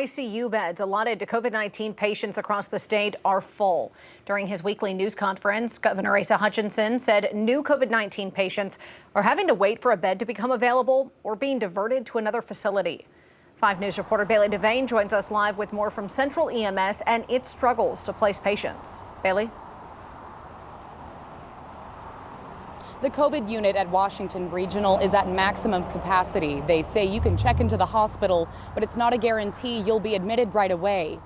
ICU beds allotted to COVID-19 patients across the state are full. During his weekly news conference, Governor Asa Hutchinson said new COVID-19 patients are having to wait for a bed to become available or being diverted to another facility. 5 News reporter Bailey Devane joins us live with more from Central EMS and its struggles to place patients. Bailey? The COVID unit at Washington Regional is at maximum capacity. They say you can check into the hospital, but it's not a guarantee you'll be admitted right away.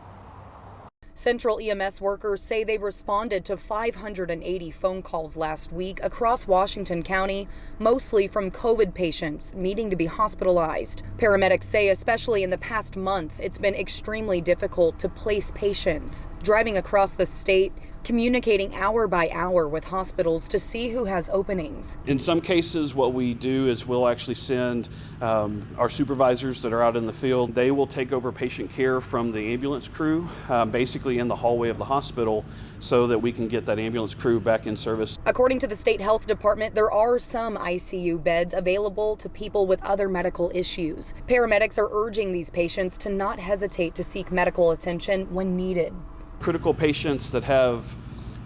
Central EMS workers say they responded to 580 phone calls last week across Washington County, mostly from COVID patients needing to be hospitalized. Paramedics say especially in the past month, it's been extremely difficult to place patients. Driving across the state, communicating hour by hour with hospitals to see who has openings. In some cases, what we do is we'll actually send our supervisors that are out in the field. They will take over patient care from the ambulance crew, basically in the hallway of the hospital, so that we can get that ambulance crew back in service. According to the state health department, there are some ICU beds available to people with other medical issues. Paramedics are urging these patients to not hesitate to seek medical attention when needed. Critical patients that have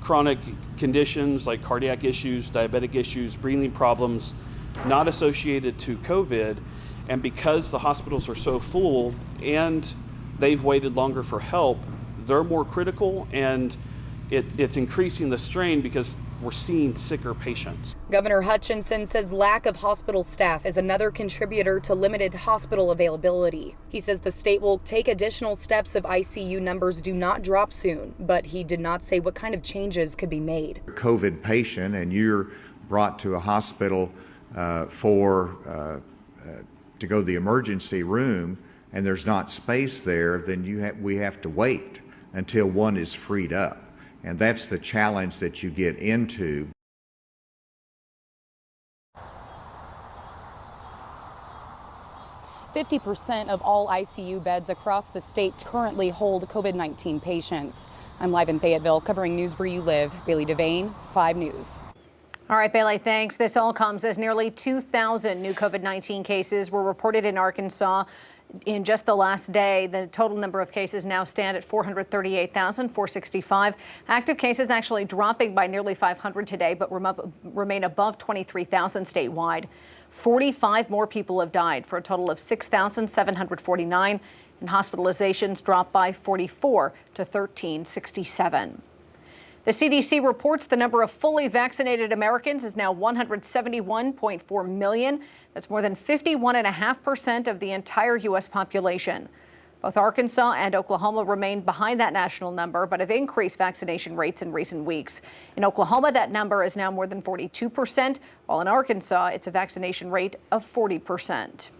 chronic conditions like cardiac issues, diabetic issues, breathing problems, not associated to COVID, and because the hospitals are so full and they've waited longer for help, they're more critical, and it's increasing the strain because we're seeing sicker patients. Governor Hutchinson says lack of hospital staff is another contributor to limited hospital availability. He says the state will take additional steps if ICU numbers do not drop soon, but he did not say what kind of changes could be made. COVID patient and you're brought to a hospital to go to the emergency room and there's not space there, then we have to wait until one is freed up. And that's the challenge that you get into. %50 of all ICU beds across the state currently hold COVID-19 patients. I'm live in Fayetteville covering news where you live. Bailey Devane, 5 News. All right, Bailey, thanks. This all comes as nearly 2,000 new COVID-19 cases were reported in Arkansas in just the last day. The total number of cases now stand at 438,465. Active cases actually dropping by nearly 500 today, but remain above 23,000 statewide. 45 more people have died for a total of 6,749, and hospitalizations dropped by 44 to 1,367. The CDC reports the number of fully vaccinated Americans is now 171.4 million. That's more than 51.5% of the entire U.S. population. Both Arkansas and Oklahoma remain behind that national number, but have increased vaccination rates in recent weeks. In Oklahoma, that number is now more than 42%, while in Arkansas, it's a vaccination rate of 40%.